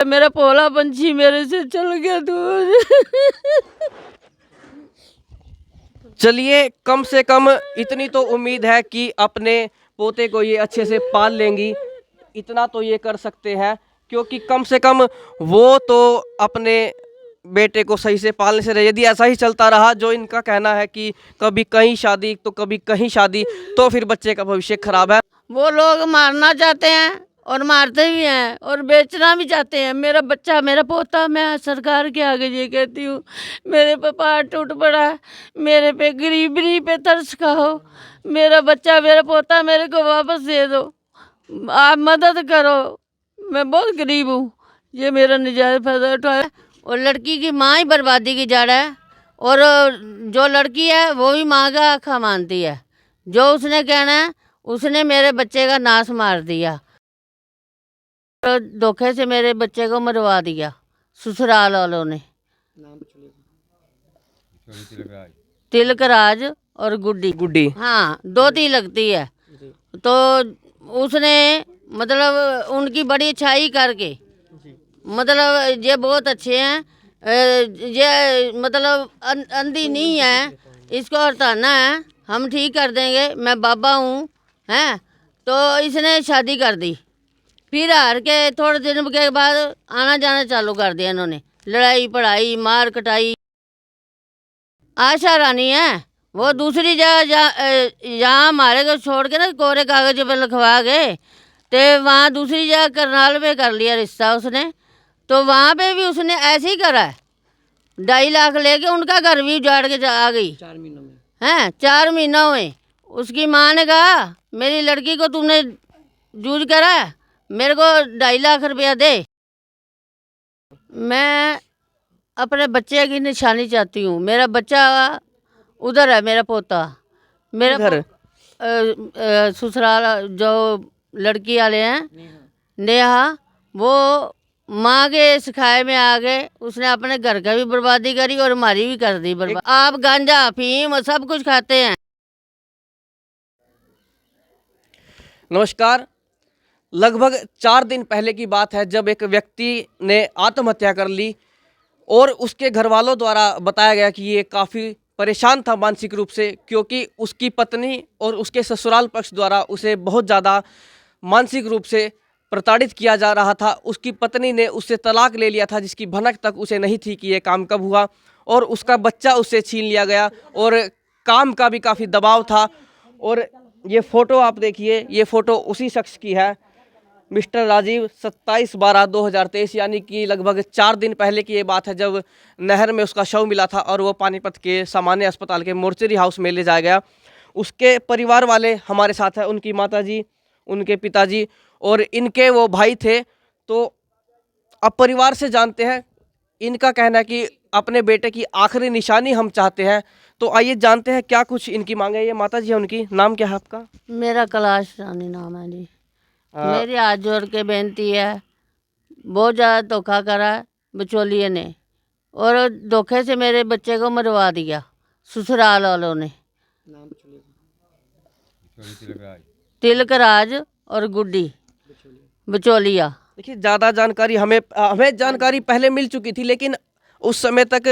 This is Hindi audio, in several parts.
मेरा भोला पंछी मेरे से चल गया दूर। चलिए, कम से कम इतनी तो उम्मीद है कि अपने पोते को ये अच्छे से पाल लेंगी, इतना तो ये कर सकते हैं, क्योंकि कम से कम वो तो अपने बेटे को सही से पालने से रहे। यदि ऐसा ही चलता रहा, जो इनका कहना है कि कभी कहीं शादी तो कभी कहीं शादी, तो फिर बच्चे का भविष्य खराब है। वो लोग मारना चाहते हैं और मारते भी हैं और बेचना भी चाहते हैं। मेरा बच्चा, मेरा पोता, मैं सरकार के आगे ये कहती हूँ, मेरे पे पार टूट पड़ा है, मेरे पे गरीबी पे तरस खाओ, मेरा बच्चा, मेरा पोता मेरे को वापस दे दो, आप मदद करो, मैं बहुत गरीब हूँ। ये मेरा नजायज़ फायदा उठाया। और लड़की की माँ ही बर्बादी की जड़ है, और जो लड़की है वो भी माँ का आखा मानती है। जो उसने कहना है, उसने मेरे बच्चे का नाश मार दिया, धोखे से मेरे बच्चे को मरवा दिया ससुराल वालों ने। तिलक राज और गुड्डी गुड्डी, हाँ, 2 लगती है। तो उसने मतलब उनकी बड़ी अच्छाई करके, मतलब ये बहुत अच्छे हैं, ये मतलब अंधी नहीं है, इसको हटाना है, हम ठीक कर देंगे, मैं बाबा हूँ हैं। तो इसने शादी कर दी, फिर हार के थोड़े दिन के बाद आना जाना चालू कर दिया इन्होंने, लड़ाई पढ़ाई मार कटाई। आशा रानी है वो, दूसरी जगह यहाँ हमारे को छोड़ के ना कोरे कागज पर लिखवा गए, तो वहाँ दूसरी जगह करनाल में कर लिया रिश्ता उसने। तो वहाँ पे भी उसने ऐसे ही करा है, 2.5 लाख लेके उनका घर भी उजाड़ के आ गई 4 महीनों में। हैं, 4 महीनों में उसकी माँ ने कहा, मेरी लड़की को तुमने जूझ करा, मेरे को 2.5 लाख रुपया दे। मैं अपने बच्चे की निशानी चाहती हूँ। मेरा बच्चा उधर है, मेरा पोता, मेरा घर ससुराल जो लड़की वाले हैं नेहा, वो माँ के सिखाए में आ गए, उसने अपने घर का भी बर्बादी करी और हमारी भी कर दी बर्बाद। आप गांजा अफीम सब कुछ खाते हैं। नमस्कार। लगभग 4 दिन पहले की बात है, जब एक व्यक्ति ने आत्महत्या कर ली और उसके घर वालों द्वारा बताया गया कि ये काफ़ी परेशान था मानसिक रूप से, क्योंकि उसकी पत्नी और उसके ससुराल पक्ष द्वारा उसे बहुत ज़्यादा मानसिक रूप से प्रताड़ित किया जा रहा था। उसकी पत्नी ने उससे तलाक ले लिया था, जिसकी भनक तक उसे नहीं थी कि ये काम कब हुआ, और उसका बच्चा उससे छीन लिया गया, और काम का भी काफ़ी दबाव था। और ये फ़ोटो आप देखिए, ये फ़ोटो उसी शख्स की है, मिस्टर राजीव। 27/12/2023, यानी कि लगभग 4 दिन पहले की ये बात है, जब नहर में उसका शव मिला था और वो पानीपत के सामान्य अस्पताल के मोर्चरी हाउस में ले जाया गया। उसके परिवार वाले हमारे साथ हैं, उनकी माताजी, उनके पिताजी और इनके वो भाई थे। तो अब परिवार से जानते हैं, इनका कहना है कि अपने बेटे की आखिरी निशानी हम चाहते हैं। तो आइए जानते हैं क्या कुछ इनकी मांग है। ये माता जी है उनकी, नाम क्या है आपका? मेरा कैलाश रानी नाम है जी। मेरी हाथ जोड़ के बेनती है, बहुत ज़्यादा धोखा करा है बिचौलिए ने, और धोखे से मेरे बच्चे को मरवा दिया ससुराल वालों ने। तिलक राज और गुड्डी बिचौलिया। देखिए, ज़्यादा जानकारी हमें जानकारी पहले मिल चुकी थी, लेकिन उस समय तक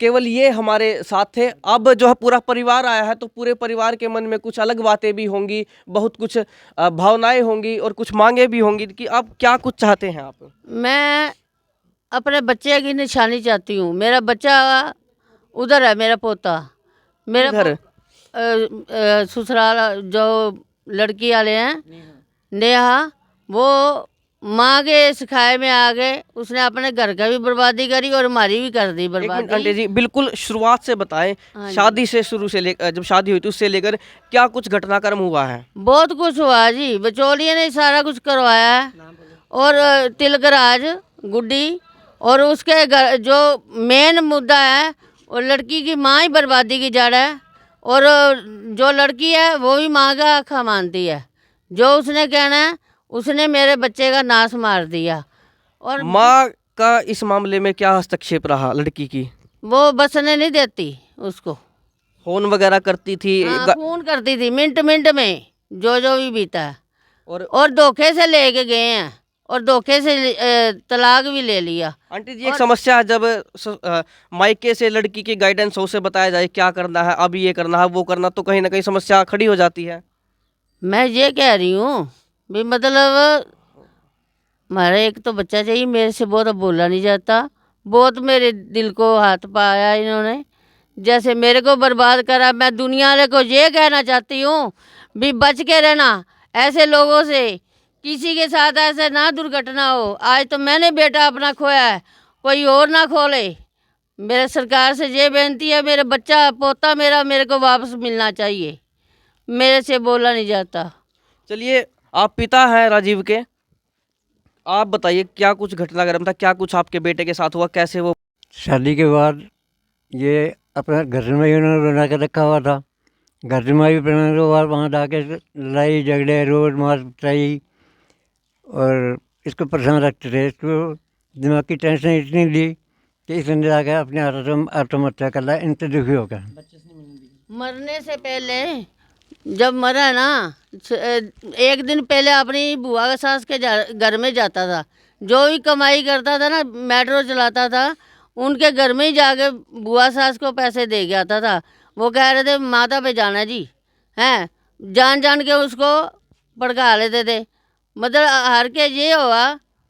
केवल ये हमारे साथ थे। अब जो है पूरा परिवार आया है, तो पूरे परिवार के मन में कुछ अलग बातें भी होंगी, बहुत कुछ भावनाएं होंगी और कुछ मांगे भी होंगी कि अब क्या कुछ चाहते हैं आप? मैं अपने बच्चे की निशानी चाहती हूँ। मेरा बच्चा उधर है, मेरा पोता, मेरा घर ससुराल जो लड़की वाले हैं नेहा, वो माँ के सिखाए में आ गए, उसने अपने घर का भी बर्बादी करी और हमारी भी कर दी एक मिनट बर्बादी। आंटी जी, बिल्कुल शुरुआत से बताएं। हाँ जी। शादी से शुरू से लेकर, जब शादी हुई थी उससे लेकर क्या कुछ घटनाक्रम हुआ है? बहुत कुछ हुआ जी, बिचौलिए ने सारा कुछ करवाया है। और तिलक राज गुड्डी, और उसके घर जो मेन मुद्दा है, वो लड़की की माँ ही बर्बादी की जड़ है, और जो लड़की है वो भी माँ का आखा मानती है। जो उसने कहना है, उसने मेरे बच्चे का नाश मार दिया। और माँ का इस मामले में क्या हस्तक्षेप रहा लड़की की? वो बसने नहीं देती उसको, फोन वगैरह करती थी? हाँ, फोन करती थी मिनट मिनट में, जो भी बीता है। और और धोखे से लेके गए हैं, और धोखे से तलाक भी ले लिया। आंटी जी एक समस्या है जब मायके से लड़की की गाइडेंस हो, उसे बताया जाए क्या करना है, अब ये करना है वो करना, तो कहीं ना कहीं समस्या खड़ी हो जाती है। मैं ये कह रही हूँ भी मतलब हमारा एक तो बच्चा चाहिए, मेरे से बहुत अब बोला नहीं जाता, बहुत मेरे दिल को हाथ पाया इन्होंने, जैसे मेरे को बर्बाद करा। मैं दुनिया वाले को ये कहना चाहती हूँ भी बच के रहना ऐसे लोगों से, किसी के साथ ऐसे ना दुर्घटना हो। आज तो मैंने बेटा अपना खोया है, कोई और ना खोले। मेरे सरकार से ये बेनती है, मेरा बच्चा पोता मेरा मेरे को वापस मिलना चाहिए, मेरे से बोला नहीं जाता। चलिए आप पिता हैं राजीव के, आप बताइए क्या कुछ घटनाक्रम था, क्या कुछ आपके बेटे के साथ हुआ, कैसे वो शादी के बाद ये अपना घर में ही उन्होंने बना के रखा हुआ था। घर में भी बनाने के बाद वहाँ जाके लड़ाई झगड़े रोड मार पिटाई और इसको परेशान रखते थे। इसको दिमाग की टेंशन इतनी दी कि इसने जाकर अपने आत्महत्या कर लिया इनसे दुखी होकर। मरने से पहले जब मरा ना, एक दिन पहले अपनी बुआ के सास के घर में जाता था, जो भी कमाई करता था ना, मेट्रो चलाता था, उनके घर में ही जाके बुआ सास को पैसे दे के आता था। वो कह रहे थे माता पे जाना जी, हैं जान जान के उसको भड़का लेते थे। मतलब हार के ये हुआ,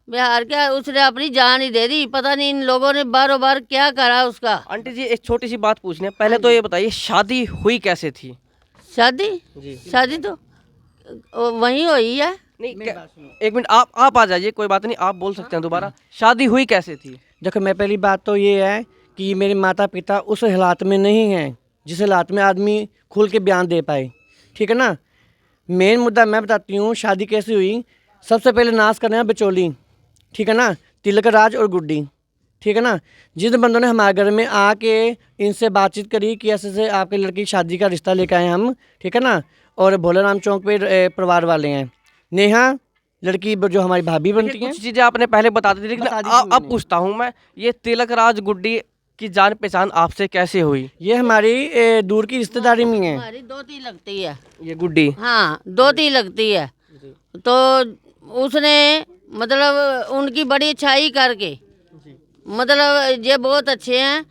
हार के उसने अपनी जान ही दे दी। पता नहीं इन लोगों ने बारों बार क्या करा उसका। आंटी जी एक छोटी सी बात पूछनी है, पहले तो ये बताइए शादी हुई कैसे थी? शादी जी शादी तो वहीं हुई है। नहीं एक मिनट आप आ जाइए, कोई बात नहीं, आप बोल सकते हैं दोबारा। शादी हुई कैसे थी? देखो मैं पहली बात तो ये है कि मेरे माता पिता उस हालात में नहीं हैं जिस हालात में आदमी खुल के बयान दे पाए, ठीक है ना। मेन मुद्दा मैं बताती हूँ शादी कैसे हुई। सबसे पहले नाश करना है बिचौली, ठीक है ना, तिलक राज और गुड्डी, ठीक है ना। जिन बंदों ने हमारे घर में आके इनसे बातचीत करी कि ऐसे से आपके लड़की की शादी का रिश्ता लेकर आए हम, ठीक है ना, और भोलेराम चौक पे परिवार वाले हैं, नेहा लड़की जो हमारी भाभी बनती हैं। कुछ चीजें आपने पहले बता दी थी, लेकिन अब पूछता हूँ मैं, ये तिलक राज गुड्डी की जान पहचान आपसे कैसे हुई? ये हमारी दूर की रिश्तेदारी में है। हमारी दोती लगती है ये गुड्डी, हाँ दोती लगती है। तो उसने मतलब उनकी बड़ी अच्छाई करके, मतलब ये बहुत अच्छे हैं,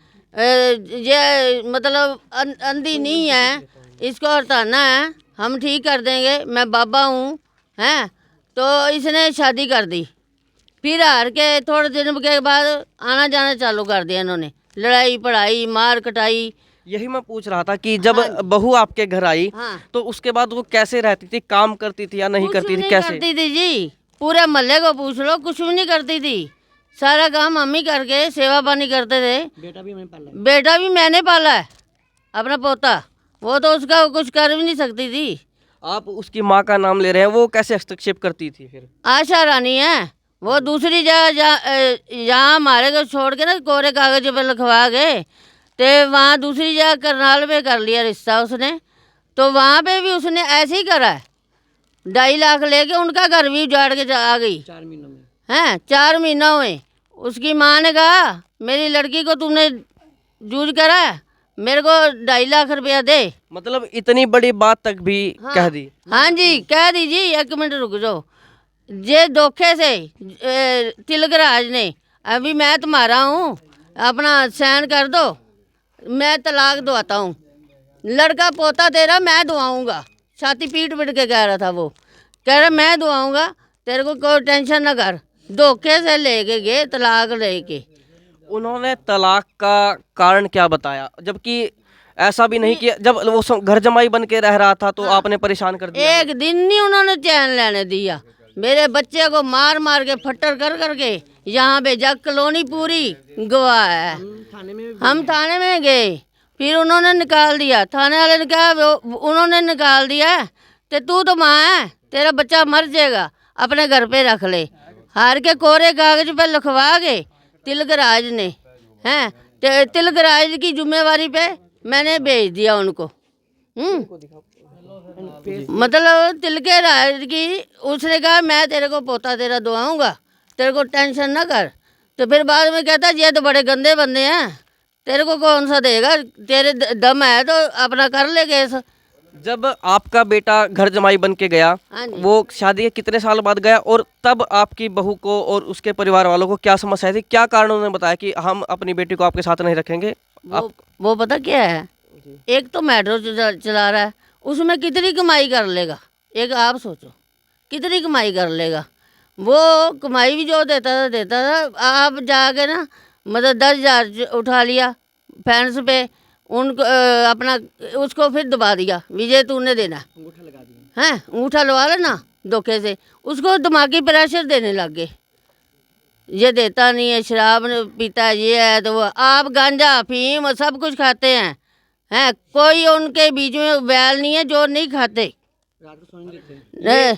ये मतलब अंधी नहीं है, इसको हटाना है, हम ठीक कर देंगे, मैं बाबा हूँ हैं। तो इसने शादी कर दी, फिर हार के थोड़े दिन के बाद आना जाना चालू कर दिया इन्होंने, लड़ाई पढ़ाई मार कटाई। यही मैं पूछ रहा था कि जब बहू आपके घर आई हाँ। तो उसके बाद वो कैसे रहती थी, काम करती थी या नहीं कुछ करती थी, नहीं कैसे? करती थी जी, पूरे मोहल्ले को पूछ लो, कुछ भी नहीं करती थी, सारा काम मम्मी करके सेवा पानी करते थे। बेटा भी मैंने पाला। बेटा भी मैंने पाला है, अपना पोता, वो तो उसका कुछ कर भी नहीं सकती थी। आप उसकी माँ का नाम ले रहे हैं, वो कैसे हस्तक्षेप करती थी फिर? आशा रानी है वो, दूसरी जगह यहाँ हमारे को छोड़ के ना कोरे कागज पे लिखवा गए, तो वहाँ दूसरी जगह करनाल में कर लिया रिश्ता उसने। तो वहाँ पे भी उसने ऐसे ही करा है, 2.5 लाख लेके उनका घर भी उजाड़ के आ गई। 4 महीनों में हैं 4 महीनों में उसकी माँ ने कहा मेरी लड़की को तुमने जूझ करा है, मेरे को 2.5 लाख रुपया दे। मतलब इतनी बड़ी बात तक भी हाँ, कह दी? हाँ जी कह दीजिए, 1 मिनट रुक जाओ। ये धोखे से तिलक राज ने, अभी मैं तुम्हारा हूँ, अपना साइन कर दो, मैं तलाक दवाता हूँ, लड़का पोता तेरा मैं दुआऊँगा। छाती पीट पीट के कह रहा था वो, कह रहा मैं दुआऊँगा, तेरे को कोई टेंशन ना कर। धोखे से लेके गए तलाक लेके। उन्होंने तलाक का कारण क्या बताया, जबकि ऐसा भी नहीं किया जब वो घर जमाई बन के रह रहा था तो आपने परेशान कर दिया? एक दिन नहीं उन्होंने चैन लेने दिया, मेरे बच्चे को मार मार के फट्टर कर करके यहाँ भेजा, कॉलोनी पूरी गवाह है। हम थाने में गए, फिर उन्होंने निकाल दिया, थाने वाले ने कहा उन्होंने निकाल दिया, तो तू तो माँ है, तेरा बच्चा मर जाएगा, अपने घर पे रख ले। हार के कोरे कागज पे लिखवा के तिलक राज ने, हैं तिलक राज की जिम्मेवारी पे मैंने भेज दिया उनको। मतलब तिलक राज की, उसने कहा मैं तेरे को पोता तेरा दुआऊंगा, तेरे को टेंशन ना कर। तो फिर बाद में कहता ये तो बड़े गंदे बंदे हैं, तेरे को कौन सा देगा, तेरे दम है तो अपना कर ले केस। जब आपका बेटा घर जमाई बन के गया, हाँ जी। वो शादी के कितने साल बाद गया, और तब आपकी बहू को और उसके परिवार वालों को क्या समस्या थी, क्या कारण उन्होंने बताया कि हम अपनी बेटी को आपके साथ नहीं रखेंगे? वो पता क्या है, एक तो मेट्रो चला रहा है, उसमें कितनी कमाई कर लेगा, एक आप सोचो कितनी कमाई कर लेगा। वो कमाई भी जो देता था, आप जाके ना मतलब 10,000 उठा लिया फैंस पे, उनको अपना उसको फिर दबा दिया, विजय तूने देना है, अंगूठा लगा लेना धोखे से, उसको दिमागी प्रेशर देने लग गए, ये देता नहीं है, शराब पीता है, ये है तो वो। आप गांजा अफीम सब कुछ खाते हैं, कोई उनके बीच में बैल नहीं है जो नहीं खाते।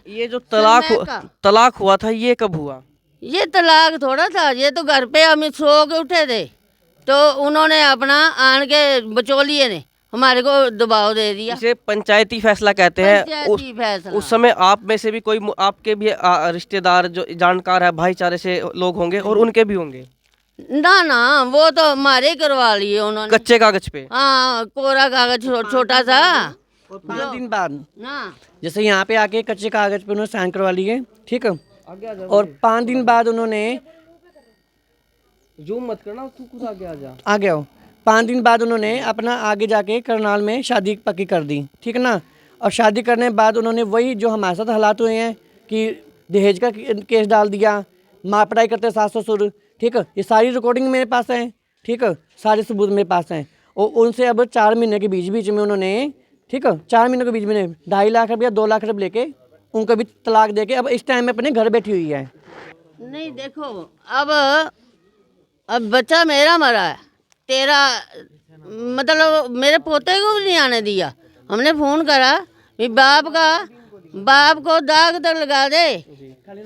ये जो तलाक हुआ था, ये कब हुआ? ये तलाक थोड़ा था, ये तो घर पे हम सो के उठे थे, तो उन्होंने अपना आन के बचौलिए ने हमारे को दबाव दे दिया। इसे पंचायती फैसला कहते हैं। पंचायती फैसला। उस समय आप में से भी कोई आपके भी रिश्तेदार जो जानकार है, भाईचारे से लोग होंगे, और उनके भी होंगे। ना वो तो हमारे ही करवा लिए उन्होंने, कच्चे कागज पे। हाँ, कोरा कागज छोटा सा। और 5 दिन बाद ना जैसे यहाँ पे आके कच्चे कागज पे उन्होंने साइन करवा लिए, ठीक है, और 5 दिन बाद उन्होंने जूम मत करना, तू कुछ आगे आ जा। आ गया हो 5 दिन बाद उन्होंने अपना आगे जाके करनाल में शादी पक्की कर दी, ठीक है ना। और शादी करने के बाद उन्होंने वही जो हमारे साथ हालात हुए हैं कि दहेज का केस डाल दिया, माँ पढ़ाई करते सास ससुर, ठीक है, ये सारी रिकॉर्डिंग मेरे पास है, ठीक है, सारे सबूत मेरे पास हैं। और उनसे अब 4 महीने के बीच में उन्होंने, ठीक है, 4 महीनों के बीच में 2.5 लाख रुपया 2 लाख रुपये लेके उनको भी तलाक दे के अब इस टाइम में अपने घर बैठी हुई है। नहीं देखो, अब बच्चा मेरा मरा है, तेरा मतलब मेरे पोते को भी नहीं आने दिया। हमने फ़ोन करा कि बाप को दाग तक लगा दे,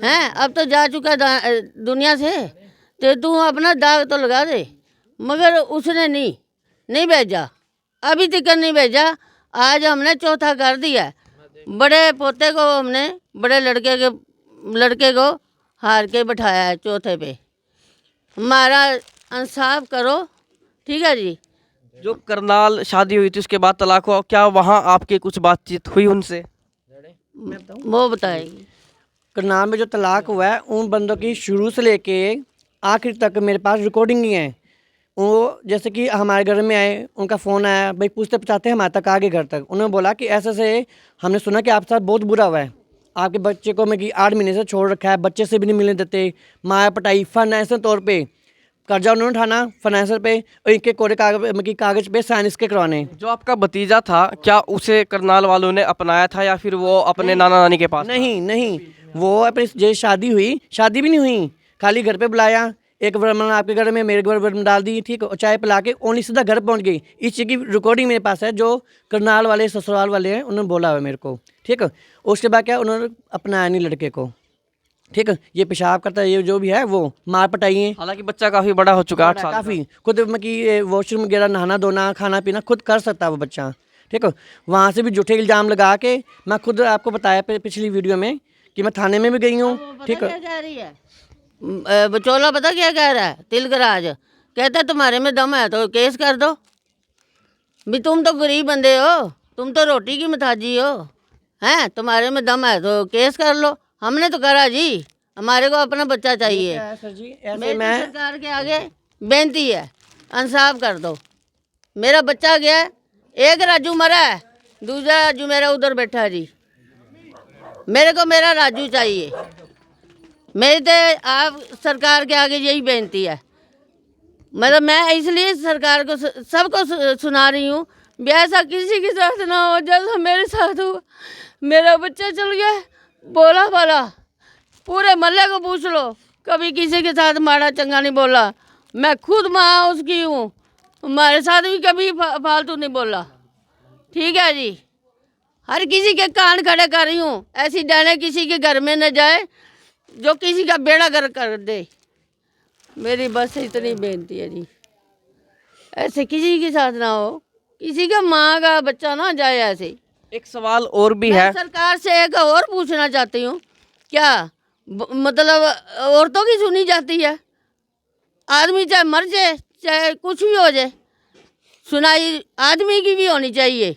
हैं अब तो जा चुका दुनिया से, तो तू अपना दाग तो लगा दे, मगर उसने नहीं भेजा, अभी तक नहीं भेजा। आज हमने चौथा कर दिया है। बड़े पोते को हमने बड़े लड़के को हार के बैठाया है चौथे पे। हमारा इंसाफ करो, ठीक है जी। जो करनाल शादी हुई थी उसके बाद तलाक हुआ, क्या वहाँ आपकी कुछ बातचीत हुई उनसे? वो बताएगी। करनाल में जो तलाक हुआ है उन बंदों की शुरू से लेके आखिर तक मेरे पास रिकॉर्डिंग ही है। वो जैसे कि हमारे घर में आए, उनका फ़ोन आया, भाई पूछते पचाते हमारे तक आगे घर तक, उन्होंने बोला कि ऐसे हमने सुना कि आपके साथ बहुत बुरा हुआ है, आपके बच्चे को मैं कि 8 महीने से छोड़ रखा है, बच्चे से भी नहीं मिलने देते, माँ पटाई फाइनेंशियल तौर पे कर्जा उन्होंने उठाना फाइनेंशियल पे, और इनके कोरे कागज पे साइन इसके करवाने। जो आपका भतीजा था, क्या उसे करनाल वालों ने अपनाया था या फिर वो अपने नाना नानी के पास था? नहीं, वो अपनी जो शादी हुई, शादी भी नहीं हुई, खाली घर पे बुलाया, एक वरमान आपके घर में, मेरे घर में डाल दी, ठीक, और चाय पिला के ओनली सीधा घर पहुंच गई। इस चीज़ की रिकॉर्डिंग मेरे पास है, जो करनाल वाले ससुराल वाले हैं उन्होंने बोला हुआ मेरे को, ठीक है। उसके बाद क्या उन्होंने अपनाया नहीं लड़के को, ठीक है, ये पेशाब करता है, ये जो भी है वो मार पटाई है। हालांकि बच्चा काफ़ी बड़ा हो चुका है, 8 साल का। काफ़ी खुद कि वॉशरूम वगैरह नहाना धोना खाना पीना खुद कर सकता है वो बच्चा, ठीक है। वहाँ से भी झूठे इल्ज़ाम लगा के, मैं खुद आपको बताया पिछली वीडियो में कि मैं थाने में भी गई हूँ, ठीक है। क्या कह रही है बचौला, पता क्या कह रहा है, तिलकराज कहता है तुम्हारे में दम है तो केस कर दो, भी तुम तो गरीब बंदे हो, तुम तो रोटी की मुताजी हो, हैं तुम्हारे में दम है तो केस कर लो। हमने तो करा जी, हमारे को अपना बच्चा चाहिए। सर जी मेरी तो सरकार के आगे बेनती है, इंसाफ कर दो। मेरा बच्चा गया, एक राजू मरा है, दूसरा राजू मेरा उधर बैठा है जी, मेरे को मेरा राजू चाहिए। मेरी तो आप सरकार के आगे यही बेनती है, मतलब मैं इसलिए सरकार को सबको सुना रही हूँ, भी ऐसा किसी के साथ ना हो जैसा मेरे साथ हुआ। मेरा बच्चा चल गया, बोला भला, पूरे मोहल्ले को पूछ लो, कभी किसी के साथ माड़ा चंगा नहीं बोला। मैं खुद माँ उसकी हूँ, हमारे साथ भी कभी फालतू नहीं बोला, ठीक है जी। हर किसी के कान खड़े कर रही हूँ, ऐसी डाले किसी के घर में न जाए जो किसी का बेड़ा गर्क कर दे। मेरी बस इतनी बेनती है जी, ऐसे किसी के साथ ना हो, किसी का माँ का बच्चा ना जाए ऐसे। एक सवाल और भी मैं है, सरकार से एक और पूछना चाहती हूँ, क्या मतलब औरतों की सुनी जाती है? आदमी चाहे मर जाए चाहे कुछ भी हो जाए, सुनाई आदमी की भी होनी चाहिए।